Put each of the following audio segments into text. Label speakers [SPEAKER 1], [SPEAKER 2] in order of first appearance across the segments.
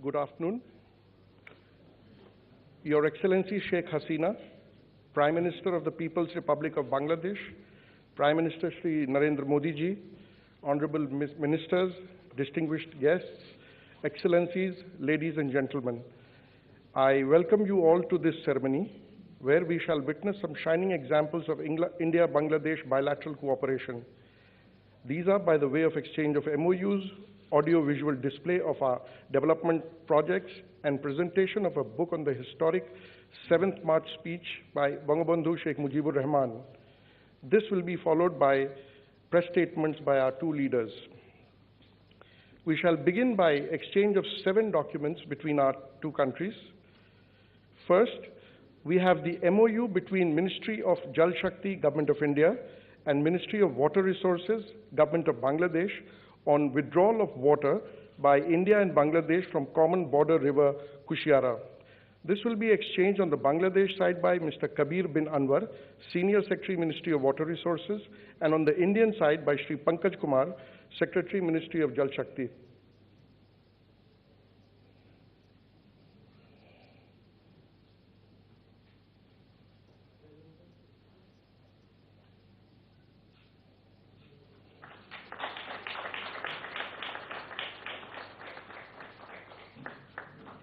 [SPEAKER 1] Good afternoon. Your Excellency Sheikh Hasina, Prime Minister of the People's Republic of Bangladesh, Prime Minister Shri Narendra Modi ji, Honorable Ministers, distinguished guests, Excellencies, ladies and gentlemen, I welcome you all to this ceremony where we shall witness some shining examples of India-Bangladesh bilateral cooperation. These are by the way of exchange of MOUs, audio-visual display of our development projects, and presentation of a book on the historic 7th March speech by Bangabandhu Sheikh Mujibur Rahman. This will be followed by press statements by our two leaders. We shall begin by exchange of 7 documents between our two countries. First, we have the MOU between Ministry of Jal Shakti, Government of India, and Ministry of Water Resources, Government of Bangladesh, on withdrawal of water by India and Bangladesh from common border river Kushiara. This will be exchanged on the Bangladesh side by Mr. Kabir bin Anwar, Senior Secretary, Ministry of Water Resources, and on the Indian side by Shri Pankaj Kumar, Secretary, Ministry of Jal Shakti.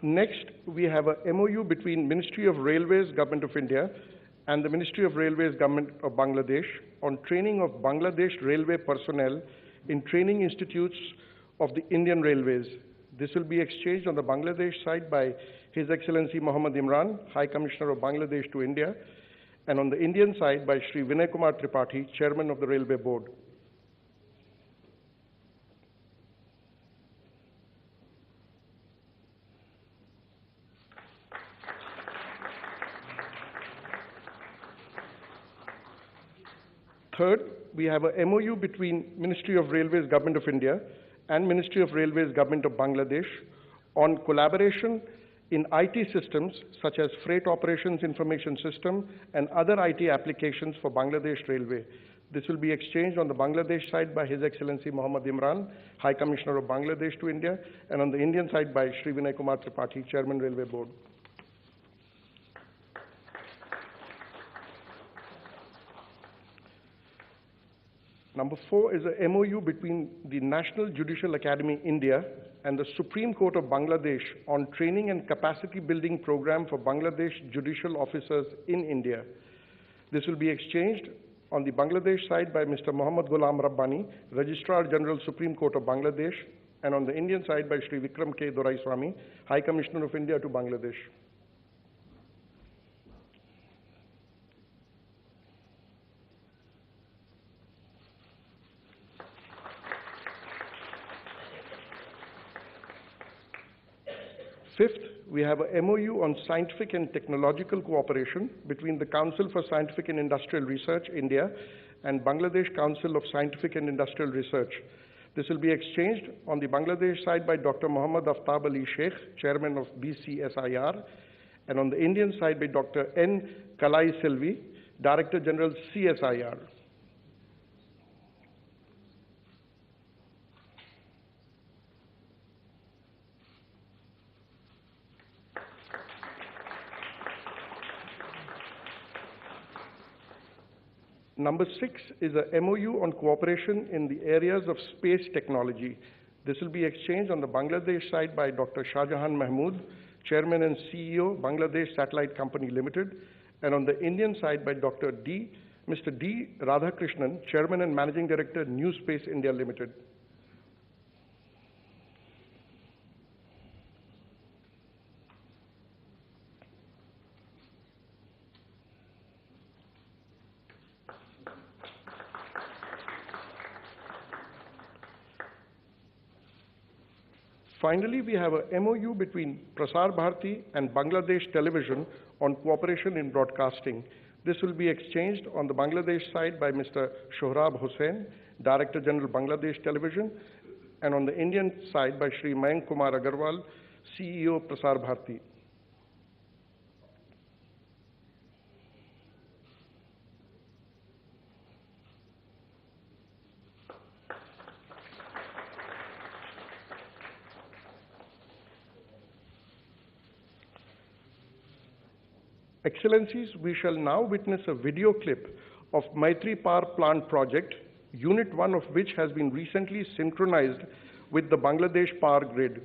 [SPEAKER 1] Next, we have a MOU between Ministry of Railways, Government of India, and the Ministry of Railways, Government of Bangladesh on training of Bangladesh railway personnel in training institutes of the Indian Railways. This will be exchanged on the Bangladesh side by His Excellency Mohammad Imran, High Commissioner of Bangladesh to India, and on the Indian side by Shri Vinay Kumar Tripathi, Chairman of the Railway Board. Third, we have a MOU between Ministry of Railways, Government of India, and Ministry of Railways, Government of Bangladesh on collaboration in IT systems such as Freight Operations Information System and other IT applications for Bangladesh Railway. This will be exchanged on the Bangladesh side by His Excellency Mohammad Imran, High Commissioner of Bangladesh to India, and on the Indian side by Shri Vinay Kumar Tripathi, Chairman, Railway Board. Number 4 is a MOU between the National Judicial Academy, India, and the Supreme Court of Bangladesh on training and capacity building program for Bangladesh judicial officers in India. This will be exchanged on the Bangladesh side by Mr. Muhammad Ghulam Rabbani, Registrar General Supreme Court of Bangladesh, and on the Indian side by Shri Vikram K. Doraiswamy, High Commissioner of India to Bangladesh. Fifth, we have a MOU on scientific and technological cooperation between the Council for Scientific and Industrial Research, India, and Bangladesh Council of Scientific and Industrial Research. This will be exchanged on the Bangladesh side by Dr. Muhammad Aftab Ali Sheikh, Chairman of BCSIR, and on the Indian side by Dr. N. Kalai Selvi, Director General CSIR. Number 6 is a MOU on cooperation in the areas of space technology. This will be exchanged on the Bangladesh side by Dr. Shahjahan Mahmood, Chairman and CEO, Bangladesh Satellite Company Limited, and on the Indian side by Mr. D. Radhakrishnan, Chairman and Managing Director, New Space India Limited. Finally, we have a MOU between Prasar Bharati and Bangladesh Television on cooperation in broadcasting. This will be exchanged on the Bangladesh side by Mr. Shohrab Hussain, Director General Bangladesh Television, and on the Indian side by Shri Mayank Kumar Agarwal, CEO Prasar Bharati. Excellencies, we shall now witness a video clip of Maitri Power Plant project, Unit 1 of which has been recently synchronized with the Bangladesh power grid.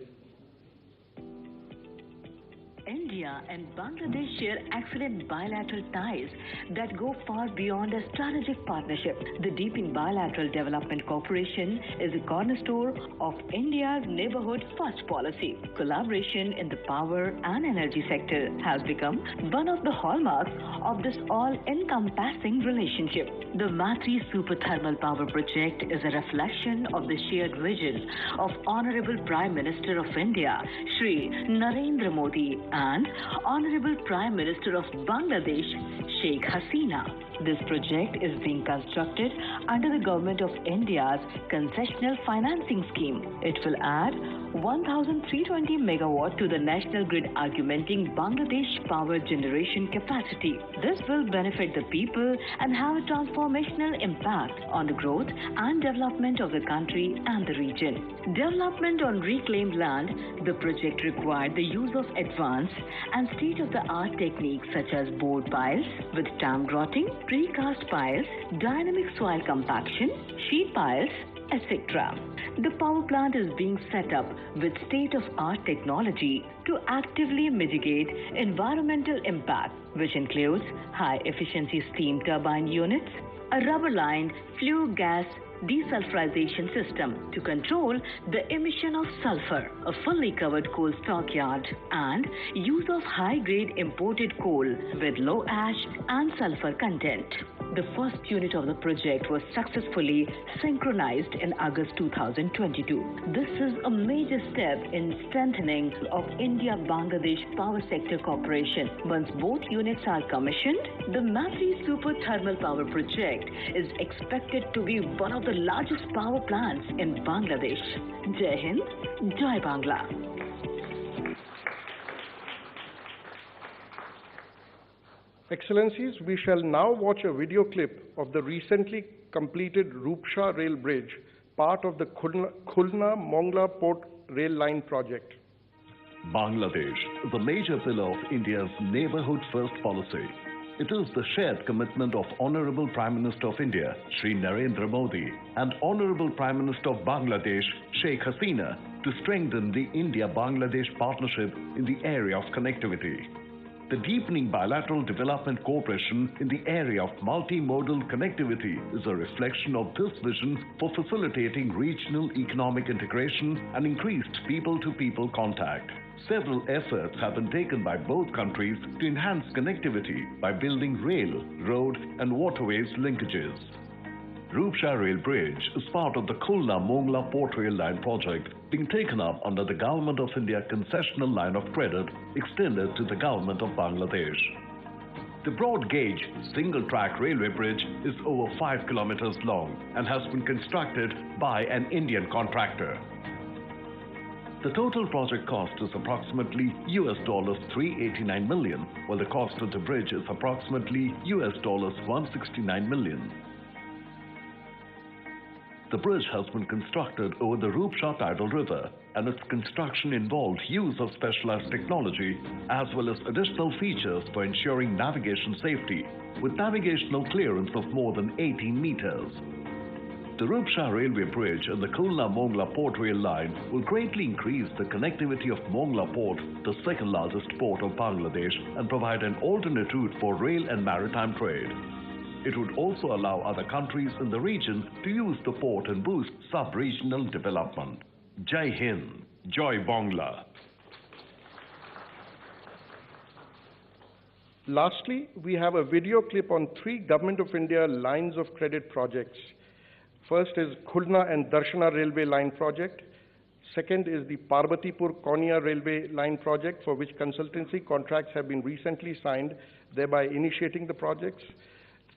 [SPEAKER 2] India and Bangladesh share excellent bilateral ties that go far beyond a strategic partnership. The deepening bilateral development cooperation is a cornerstone of India's neighborhood first policy. Collaboration in the power and energy sector has become one of the hallmarks of this all-encompassing relationship. The Maitri Super Thermal Power Project is a reflection of the shared vision of Honorable Prime Minister of India, Shri Narendra Modi, and Honorable Prime Minister of Bangladesh, Sheikh Hasina. This project is being constructed under the Government of India's concessional financing scheme. It will add 1,320 megawatt to the national grid, augmenting Bangladesh power generation capacity. This will benefit the people and have a transformational impact on the growth and development of the country and the region. Development on reclaimed land, the project required the use of advanced and state-of-the-art techniques such as board piles with dam grotting, precast piles, dynamic soil compaction, sheet piles, etc. The power plant is being set up with state-of-art technology to actively mitigate environmental impact, which includes high-efficiency steam turbine units, a rubber-lined flue gas desulfurization system to control the emission of sulfur, a fully covered coal stockyard, and use of high-grade imported coal with low ash and sulfur content. The first unit of the project was successfully synchronized in August 2022. This is a major step in strengthening of India-Bangladesh power sector cooperation. Once both units are commissioned, the Maitri Super Thermal Power Project is expected to be one of the largest power plants in Bangladesh. Jai Hind, Jai Bangla.
[SPEAKER 1] Excellencies, we shall now watch a video clip of the recently completed Rupsha Rail Bridge, part of the Khulna-Mongla Port Rail Line project.
[SPEAKER 3] Bangladesh is a major pillar of India's neighborhood first policy. It is the shared commitment of Honorable Prime Minister of India, Shri Narendra Modi, and Honorable Prime Minister of Bangladesh, Sheikh Hasina, to strengthen the India-Bangladesh partnership in the area of connectivity. The deepening bilateral development cooperation in the area of multimodal connectivity is a reflection of this vision for facilitating regional economic integration and increased people-to-people contact. Several efforts have been taken by both countries to enhance connectivity by building rail, road, and waterways linkages. Rupsha Rail Bridge is part of the Khulna-Mongla Port Rail Line project being taken up under the Government of India concessional line of credit extended to the Government of Bangladesh. The broad-gauge, single-track railway bridge is over 5 kilometers long and has been constructed by an Indian contractor. The total project cost is approximately $389 million, while the cost of the bridge is approximately $169 million. The bridge has been constructed over the Rupsha tidal river, and its construction involved use of specialized technology as well as additional features for ensuring navigation safety, with navigational clearance of more than 18 meters. The Rupsha Railway Bridge and the Khulna-Mongla Port Rail Line will greatly increase the connectivity of Mongla Port, the second largest port of Bangladesh, and provide an alternate route for rail and maritime trade. It would also allow other countries in the region to use the port and boost sub-regional development. Jai Hind, Jai Bangla.
[SPEAKER 1] Lastly, we have a video clip on 3 Government of India lines of credit projects. First is Khulna and Darshana Railway Line project. Second is the Parbatipur-Konya Railway Line project, for which consultancy contracts have been recently signed, thereby initiating the projects.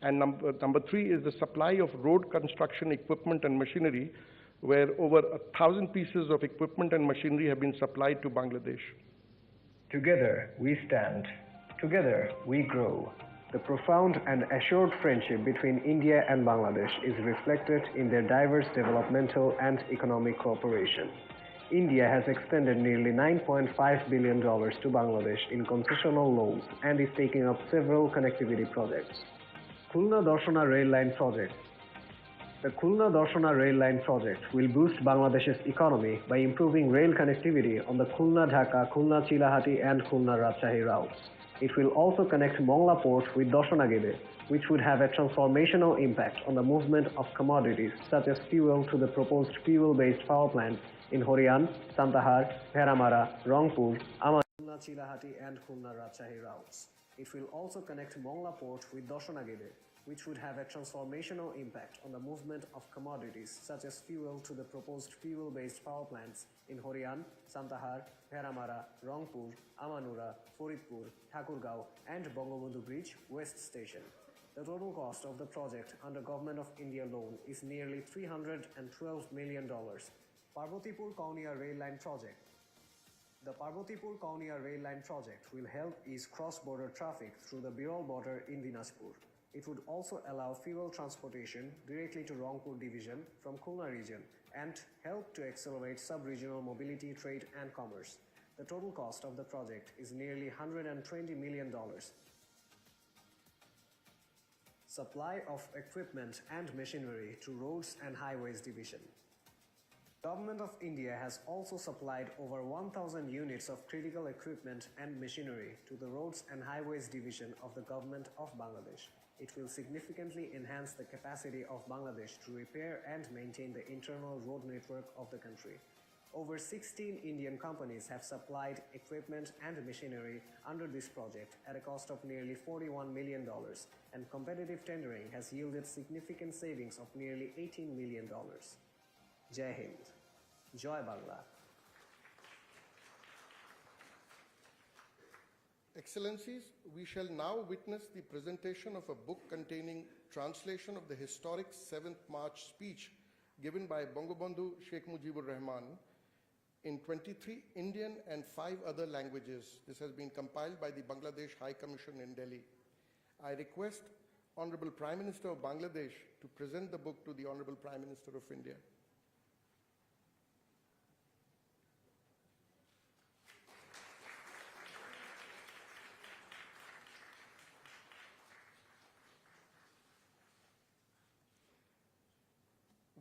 [SPEAKER 1] And number 3 is the supply of road construction equipment and machinery, where over 1,000 pieces of equipment and machinery have been supplied to Bangladesh.
[SPEAKER 4] Together we stand. Together we grow. The profound and assured friendship between India and Bangladesh is reflected in their diverse developmental and economic cooperation. India has extended nearly $9.5 billion to Bangladesh in concessional loans and is taking up several connectivity projects. Khulna Darshana Rail Line Project. The Khulna Darshana Rail Line project will boost Bangladesh's economy by improving rail connectivity on the Khulna-Dhaka, Khulna-Chilahati and Khulna-Rajshahi routes. It will also connect Mongla port with Darshana, which would have a transformational impact on the movement of commodities such as fuel to the proposed fuel-based power plants in Horian, Santahar, Bheramara, Rangpur, Amman, Khulna-Chilahati and Khulna-Rajshahi routes. It will also connect Mongla port with Darshana, which would have a transformational impact on the movement of commodities such as fuel to the proposed fuel-based power plants in Horian, Santahar, Bheramara, Rangpur, Amanura, Faridpur, Thakurgaon and Bangabandhu Bridge West Station. The total cost of the project under Government of India loan is nearly $312 million. Parbatipur-Kaunia Rail Line Project. The Parbatipur-Kaunia Rail Line project will help ease cross-border traffic through the Birol border in Dinajpur. It would also allow fuel transportation directly to Rangpur division from Khulna region and help to accelerate sub-regional mobility, trade and commerce. The total cost of the project is nearly $120 million. Supply of equipment and machinery to Roads and Highways Division. Government of India has also supplied over 1,000 units of critical equipment and machinery to the Roads and Highways Division of the Government of Bangladesh. It will significantly enhance the capacity of Bangladesh to repair and maintain the internal road network of the country. Over 16 Indian companies have supplied equipment and machinery under this project at a cost of nearly $41 million, and competitive tendering has yielded significant savings of nearly $18 million. Jai Hind. Joy Bangla.
[SPEAKER 1] Excellencies, we shall now witness the presentation of a book containing translation of the historic 7th March speech given by Bangabandhu Sheikh Mujibur Rahman in 23 Indian and 5 other languages. This has been compiled by the Bangladesh High Commission in Delhi. I request Honorable Prime Minister of Bangladesh to present the book to the Honorable Prime Minister of India.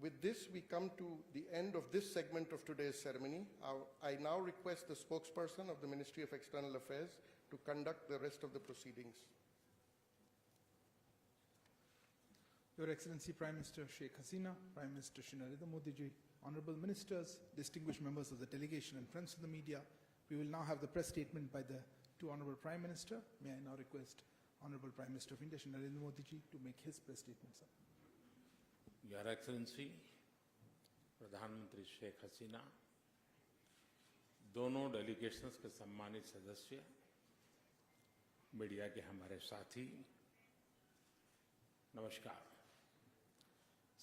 [SPEAKER 1] With this, we come to the end of this segment of today's ceremony. I now request the spokesperson of the Ministry of External Affairs to conduct the rest of the proceedings.
[SPEAKER 5] Your Excellency Prime Minister Sheikh Hasina, Prime Minister Shri Narendra Modi ji, Honorable Ministers, distinguished members of the delegation and friends of the media, we will now have the press statement by the two Honorable Prime Minister. May I now request Honorable Prime Minister of India Shri Narendra Modi ji to make his press statement, sir.
[SPEAKER 6] Your Excellency, प्रधानमंत्री शेख हसीना, दोनों delegations के सम्मानित सदस्य, media के हमारे साथी, नमस्कार।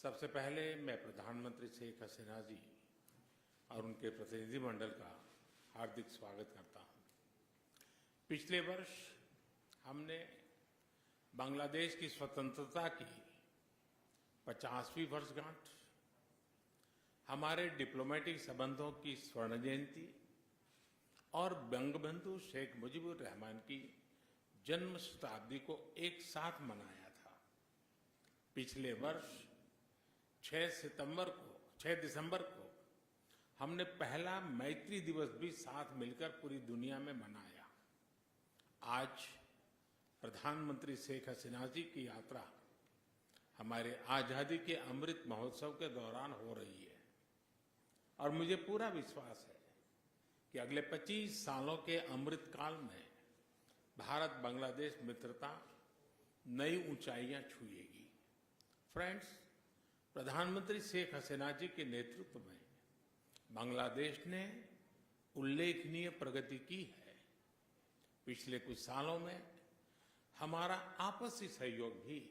[SPEAKER 6] सबसे पहले मैं प्रधानमंत्री शेख हसीना जी और उनके प्रतिनिधिमंडल का हार्दिक स्वागत करता हूं। पिछले वर्ष हमने बांग्लादेश की स्वतंत्रता की 50वीं वर्षगांठ, हमारे डिप्लोमेटिक संबंधों की स्वर्ण जयंती और बंगबंधु शेख मुजीबुर रहमान की जन्म शताब्दी को एक साथ मनाया था। पिछले वर्ष 6 दिसंबर को हमने पहला मैत्री दिवस भी साथ मिलकर पूरी दुनिया में मनाया। आज प्रधानमंत्री शेख हसीना जी की यात्रा हमारे आजादी के अमृत महोत्सव के दौरान हो रही है और मुझे पूरा विश्वास है कि अगले 25 सालों के अमृत काल में भारत बांग्लादेश मित्रता नई ऊंचाइयां छुएगी। फ्रेंड्स, प्रधानमंत्री शेख हसीना जी के नेतृत्व में बांग्लादेश ने उल्लेखनीय प्रगति की है। पिछले कुछ सालों में हमारा आपसी सहयोग भी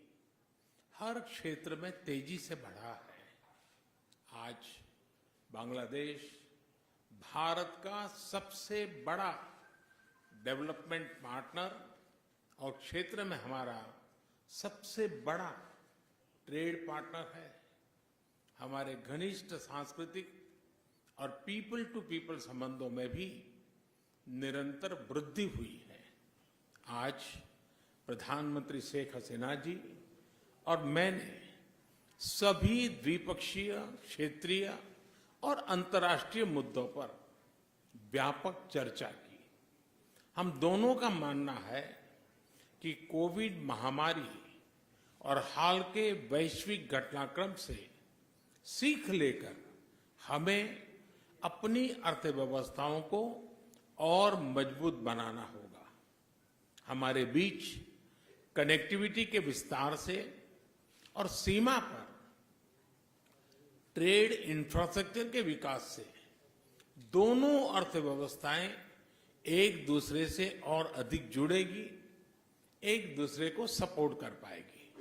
[SPEAKER 6] हर क्षेत्र में तेजी से बढ़ा है। आज बांग्लादेश भारत का सबसे बड़ा डेवलपमेंट पार्टनर और क्षेत्र में हमारा सबसे बड़ा ट्रेड पार्टनर है। हमारे घनिष्ठ सांस्कृतिक और पीपल टू पीपल संबंधों में भी निरंतर वृद्धि हुई है। आज प्रधानमंत्री शेख हसीना जी और मैंने सभी द्विपक्षीय, क्षेत्रीय और अंतर्राष्ट्रीय मुद्दों पर व्यापक चर्चा की। हम दोनों का मानना है कि कोविड महामारी और हाल के वैश्विक घटनाक्रम से सीख लेकर हमें अपनी अर्थव्यवस्थाओं को और मजबूत बनाना होगा। हमारे बीच कनेक्टिविटी के विस्तार से और सीमा पर ट्रेड इंफ्रास्ट्रक्चर के विकास से दोनों अर्थव्यवस्थाएं एक दूसरे से और अधिक जुड़ेगी, एक दूसरे को सपोर्ट कर पाएगी।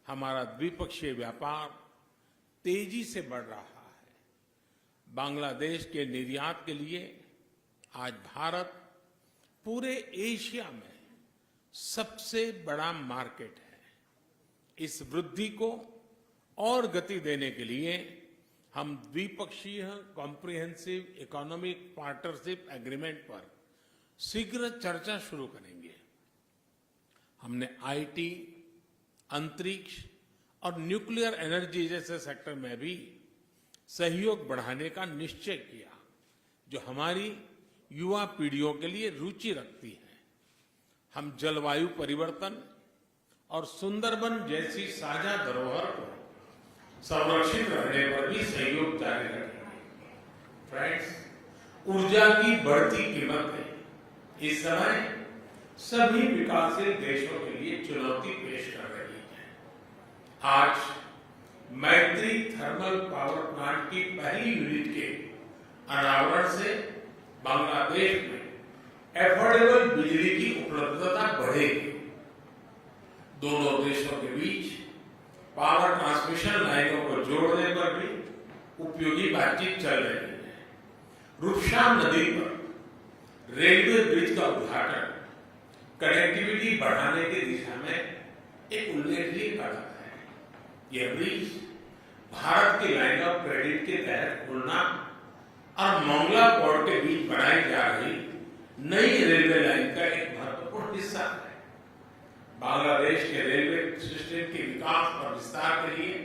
[SPEAKER 6] हमारा द्विपक्षीय व्यापार तेजी से बढ़ रहा है। बांग्लादेश के निर्यात के लिए आज भारत पूरे एशिया में सबसे बड़ा मार्केट है। इस वृद्धि को और गति देने के लिए हम द्विपक्षीय कॉम्प्रिहेंसिव इकोनॉमिक पार्टनरशिप एग्रीमेंट पर शीघ्र चर्चा शुरू करेंगे। हमने आईटी, अंतरिक्ष और न्यूक्लियर एनर्जी जैसे सेक्टर में भी सहयोग बढ़ाने का निश्चय किया, जो हमारी युवा पीढ़ियों के लिए रुचि रखती है। हम जलवायु परिवर्तन और सुंदरबन जैसी साझा धरोहर को संरक्षित रखने पर भी सहयोग जारी रखेंगे। फ्रेंड्स, ऊर्जा की बढ़ती कीमतें इस समय सभी विकासशील देशों के लिए चुनौती पेश कर रही है। आज मैत्री थर्मल पावर प्लांट की पहली यूनिट के अनावरण से बांग्लादेश में एफोर्डेबल बिजली की उपलब्धता बढ़ेगी। दोनों देशों के बीच पावर ट्रांसमिशन लाइनों को जोड़ने पर भी उपयोगी बातचीत चल रही है। रूपशाम नदी पर रेलवे ब्रिज का उद्घाटन कनेक्टिविटी बढ़ाने की दिशा में एक उल्लेखनीय कदम है। यह ब्रिज भारत की लाइन ऑफ क्रेडिट के तहत खुलना और मोंगला पोर्ट के बीच बनाई जा रही नई रेलवे लाइन का एक महत्वपूर्ण हिस्सा है। बांग्लादेश के रेलवे सिस्टम के विकास और विस्तार के लिए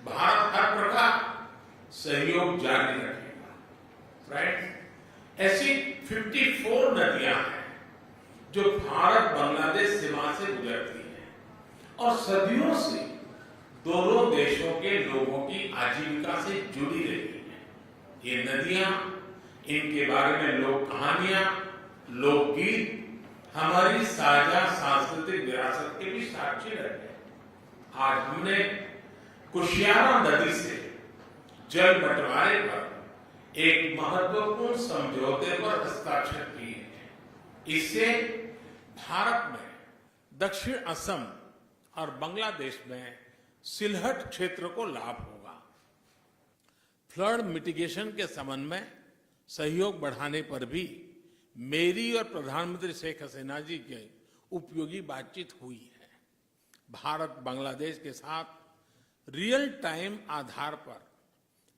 [SPEAKER 6] भारत हर प्रकार सहयोग जारी रखेगा। फ्रेंड्स, ऐसी 54 नदियां हैं जो भारत बांग्लादेश सीमा से गुजरती हैं और सदियों से दोनों देशों के लोगों की आजीविका से जुड़ी रही हैं। ये नदियां, इनके बारे में लोक कहानियां, लोकगीत हमारी साझा सांस्कृतिक विरासत के भी साक्षी रहे। आज हमने कुशियारा नदी से जल बंटवारे पर एक महत्वपूर्ण समझौते पर हस्ताक्षर किए हैं। इससे भारत में दक्षिण असम और बांग्लादेश में सिलहट क्षेत्र को लाभ होगा। फ्लड मिटिगेशन के संबंध में सहयोग बढ़ाने पर भी मेरी और प्रधानमंत्री शेख हसीना जी की उपयोगी बातचीत हुई है। भारत बांग्लादेश के साथ रियल टाइम आधार पर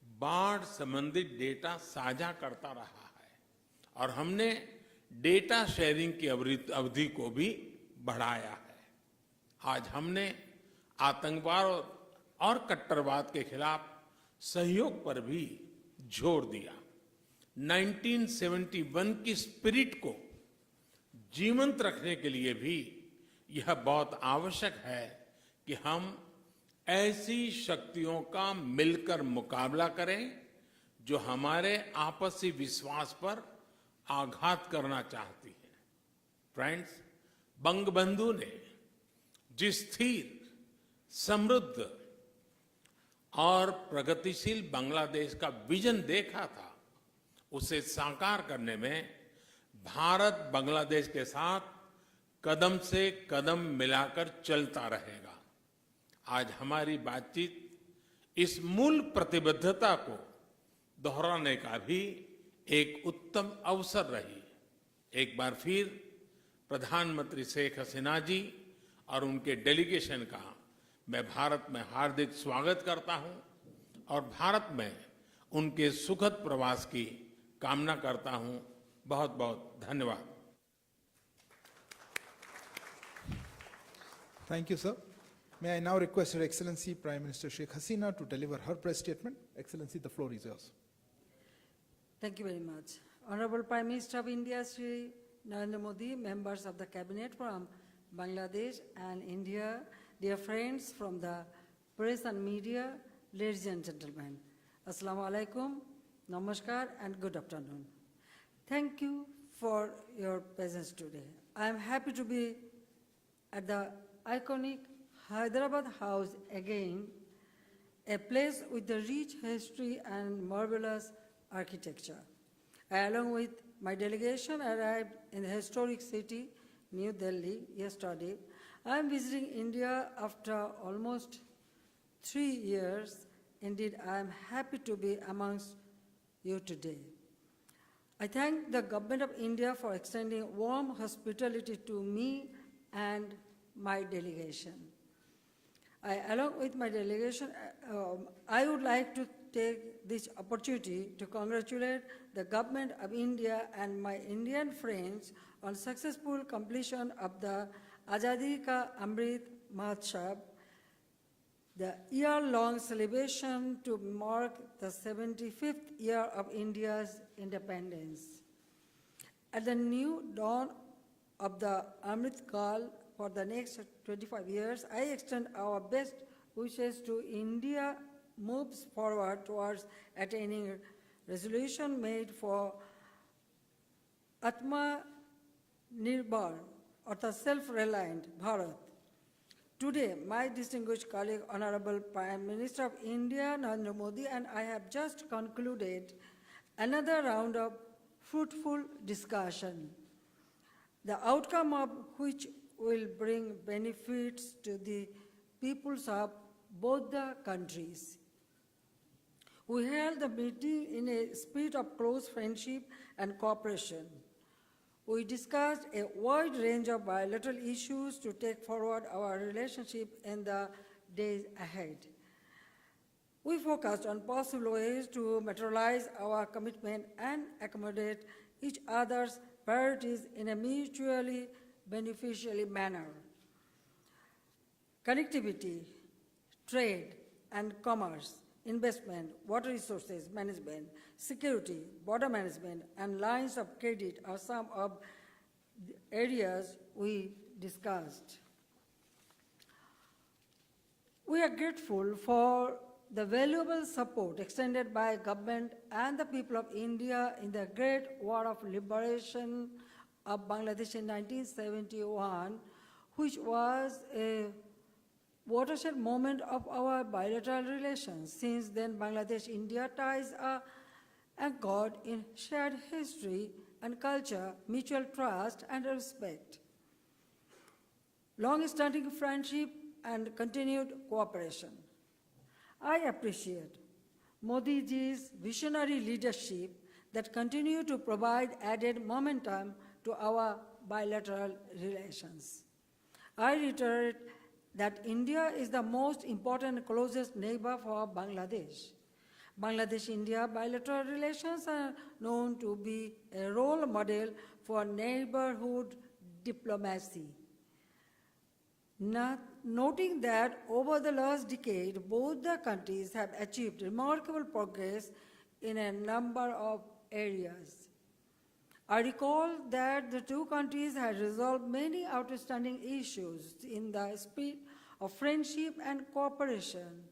[SPEAKER 6] बाढ़ संबंधित डेटा साझा करता रहा है और हमने डेटा शेयरिंग की अवधि को भी बढ़ाया है। आज हमने आतंकवाद और कट्टरवाद के खिलाफ सहयोग पर भी जोर दिया। 1971 की स्पिरिट को जीवंत रखने के लिए भी यह बहुत आवश्यक है कि हम ऐसी शक्तियों का मिलकर मुकाबला करें जो हमारे आपसी विश्वास पर आघात करना चाहती है। फ्रेंड्स, बंगबंधु ने जिस स्थिर, समृद्ध और प्रगतिशील बांग्लादेश का विजन देखा था, उसे साकार करने में भारत बांग्लादेश के साथ कदम से कदम मिलाकर चलता रहेगा। आज हमारी बातचीत इस मूल प्रतिबद्धता को दोहराने का भी एक उत्तम अवसर रही। एक बार फिर प्रधानमंत्री शेख हसीना जी और उनके डेलीगेशन का मैं भारत में हार्दिक स्वागत करता हूं और भारत में उनके सुखद प्रवास की कामना करता हूं। बहुत बहुत धन्यवाद।
[SPEAKER 5] Thank you, sir. May I now request Her Excellency Prime Minister Sheikh Hasina to deliver her press statement. Excellency, the floor is yours.
[SPEAKER 7] Thank you very much. Honorable Prime Minister of India, Shri Narendra Modi, members of the Cabinet from Bangladesh and India, dear friends from the press and media, ladies and gentlemen, Assalamu alaikum, namaskar, and good afternoon. Thank you for your presence today. I am happy to be at the iconic Hyderabad House again, a place with a rich history and marvelous architecture. I, along with my delegation, arrived in the historic city, New Delhi, yesterday. I am visiting India after almost 3 years. Indeed, I am happy to be amongst you today. I thank the Government of India for extending warm hospitality to me and my delegation. Along with my delegation, I would like to take this opportunity to congratulate the Government of India and my Indian friends on successful completion of the Azadi Ka Amrit Mahotsav, the year-long celebration to mark the 75th year of India's independence. At the new dawn of the Amrit Kal for the next 25 years, I extend our best wishes to India moves forward towards attaining resolution made for Atma Nirbhar, or the self-reliant Bharat. Today, my distinguished colleague, Honorable Prime Minister of India, Narendra Modi, and I have just concluded another round of fruitful discussion, the outcome of which will bring benefits to the peoples of both the countries. We held the meeting in a spirit of close friendship and cooperation. We discussed a wide range of bilateral issues to take forward our relationship in the days ahead. We focused on possible ways to materialize our commitment and accommodate each other's priorities in a mutually beneficial manner. Connectivity, trade and commerce, investment, water resources management, security, border management, and lines of credit are some of the areas we discussed. We are grateful for the valuable support extended by government and the people of India in the Great War of Liberation of Bangladesh in 1971, which was a watershed moment of our bilateral relations. Since then, Bangladesh-India ties are anchored in shared history and culture, mutual trust and respect, long-standing friendship and continued cooperation. I appreciate Modi ji's visionary leadership that continue to provide added momentum to our bilateral relations. I reiterate that India is the most important and closest neighbor for Bangladesh. Bangladesh-India bilateral relations are known to be a role model for neighborhood diplomacy. Noting that over the last decade, both the countries have achieved remarkable progress in a number of areas. I recall that the two countries had resolved many outstanding issues in the spirit of friendship and cooperation,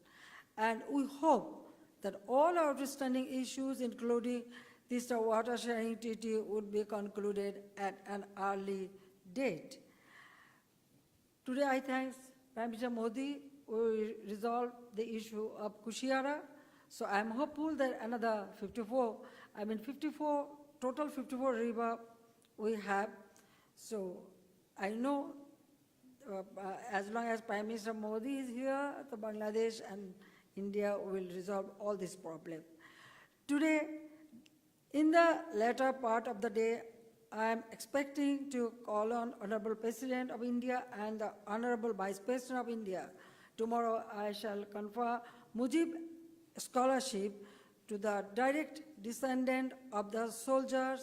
[SPEAKER 7] and we hope that all outstanding issues, including this water sharing treaty, would be concluded at an early date. Today, I thank Prime Minister Modi who resolved the issue of Kushiara. So I am hopeful that another 54 river we have. So I know as long as Prime Minister Modi is here, the Bangladesh and India will resolve all these problems. Today, in the latter part of the day, I am expecting to call on Honorable President of India and the Honorable Vice President of India. Tomorrow I shall confer Mujib Scholarship to the direct descendant of the soldiers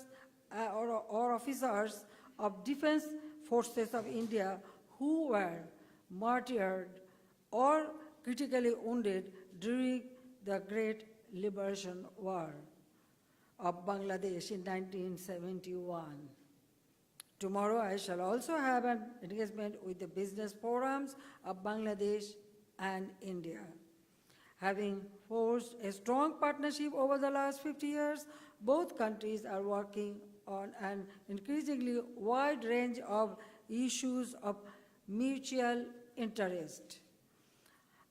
[SPEAKER 7] or officers of defense forces of India who were martyred or critically wounded during the Great Liberation War of Bangladesh in 1971. Tomorrow I shall also have an engagement with the business forums of Bangladesh and India. Having forged a strong partnership over the last 50 years, both countries are working on an increasingly wide range of issues of mutual interest.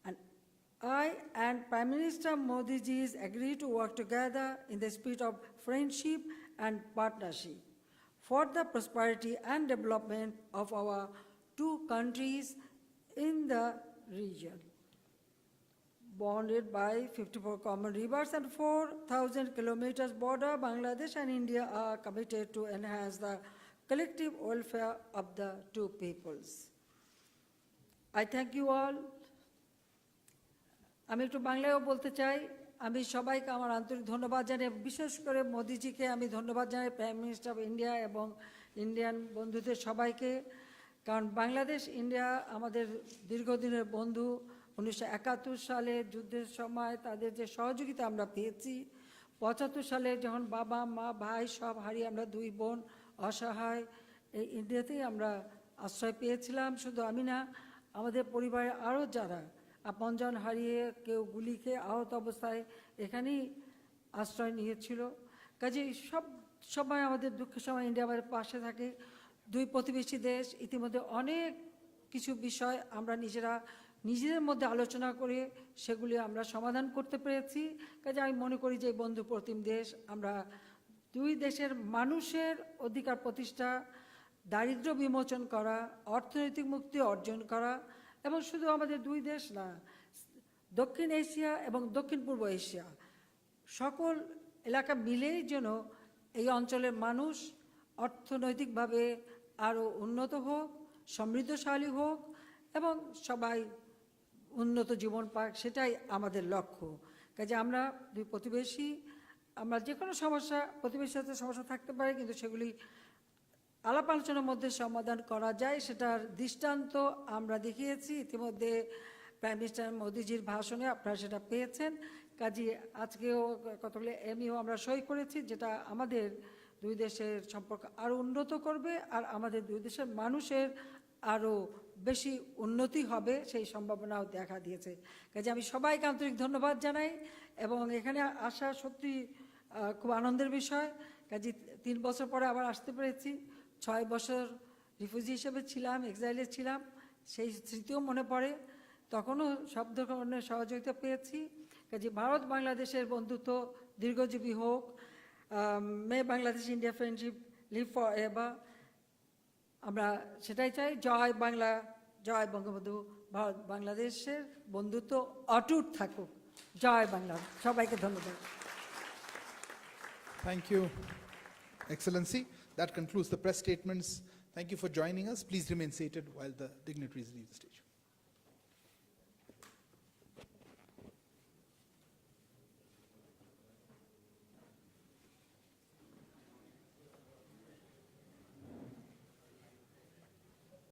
[SPEAKER 7] And I and Prime Minister Modi ji agree to work together in the spirit of friendship and partnership for the prosperity and development of our two countries in the region. Bonded by 54 common rivers and 4,000 kilometers border, Bangladesh and India are committed to enhance the collective welfare of the two peoples. I thank you all. আমি একটু বাংলায়ও বলতে চাই, আমি সবাইকে আমার আন্তরিক ধন্যবাদ জানাই, বিশেষ করে মোদিজিকে আমি ধন্যবাদ জানাই, প্রাইম মিনিস্টার অফ ইন্ডিয়া এবং ইন্ডিয়ান বন্ধুদের সবাইকে, কারণ বাংলাদেশ ইন্ডিয়া আমাদের দীর্ঘদিনের বন্ধু। 1971 সালে যুদ্ধের সময় তাদের যে সহযোগিতা আমরা পেয়েছি, 75 সালে যখন বাবা মা ভাই সব হারিয়ে আমরা দুই বোন অসহায় এই ইন্ডিয়াতেই আমরা আশ্রয় পেয়েছিলাম। শুধু আমি না, আমাদের পরিবারে আরও যারা আপনজন হারিয়ে কেউ গুলি খেয়ে আহত অবস্থায় এখানেই আশ্রয় নিয়েছিল। কাজেই সব সময় আমাদের দুঃখের সময় ইন্ডিয়া আমাদের পাশে থাকে। দুই প্রতিবেশী দেশ, ইতিমধ্যে অনেক কিছু বিষয় আমরা নিজেদের মধ্যে আলোচনা করে সেগুলি আমরা সমাধান করতে পেরেছি। কাজে আমি মনে করি যে বন্ধু প্রতিম দেশ, আমরা দুই দেশের মানুষের অধিকার প্রতিষ্ঠা, দারিদ্র্য বিমোচন করা, অর্থনৈতিক মুক্তি অর্জন করা, এবং শুধু আমাদের দুই দেশ না, দক্ষিণ এশিয়া এবং দক্ষিণ পূর্ব এশিয়া সকল এলাকা মিলেই যেন এই অঞ্চলের মানুষ অর্থনৈতিকভাবে আরও উন্নত হোক, সমৃদ্ধশালী হোক এবং সবাই উন্নত জীবন পাক, সেটাই আমাদের লক্ষ্য। কাজে আমরা দুই প্রতিবেশী, আমরা যে কোনো সমস্যা, প্রতিবেশীর সাথে সমস্যা থাকতে পারে, কিন্তু সেগুলি আলাপ আলোচনার মধ্যে সমাধান করা যায়, সেটার দৃষ্টান্ত আমরা দেখিয়েছি ইতিমধ্যে প্রাইম মিনিস্টার মোদিজির ভাষণে আপনারা সেটা পেয়েছেন। কাজে আজকেও কতগুলো এমইও আমরা সই করেছি, যেটা আমাদের দুই দেশের সম্পর্ক আরও উন্নত করবে আর আমাদের দুই দেশের মানুষের আরও বেশি উন্নতি হবে, সেই সম্ভাবনাও দেখা দিয়েছে। কাজে আমি সবাইকে আন্তরিক ধন্যবাদ জানাই এবং এখানে আসা সত্যি খুব আনন্দের বিষয়। কাজে 3 বছর পরে আবার আসতে পেরেছি। 6 বছর রিফিউজি হিসেবে ছিলাম, এক্সাইলে ছিলাম, সেই স্মৃতিও মনে পড়ে। তখনও সব ধরনের সহযোগিতা পেয়েছি। কাজে ভারত বাংলাদেশের বন্ধুত্ব দীর্ঘজীবী হোক। May Bangladesh India friendship live forever, আমরা সেটাই চাই। জয় বাংলা, জয় বঙ্গবন্ধু। ভারত বাংলাদেশের বন্ধুত্ব অটুট থাকুক। জয় বাংলা। সবাইকে ধন্যবাদ।
[SPEAKER 5] Thank you, Excellency. That concludes the press statements. Thank you for joining us. Please remain seated while the dignitaries leave the stage.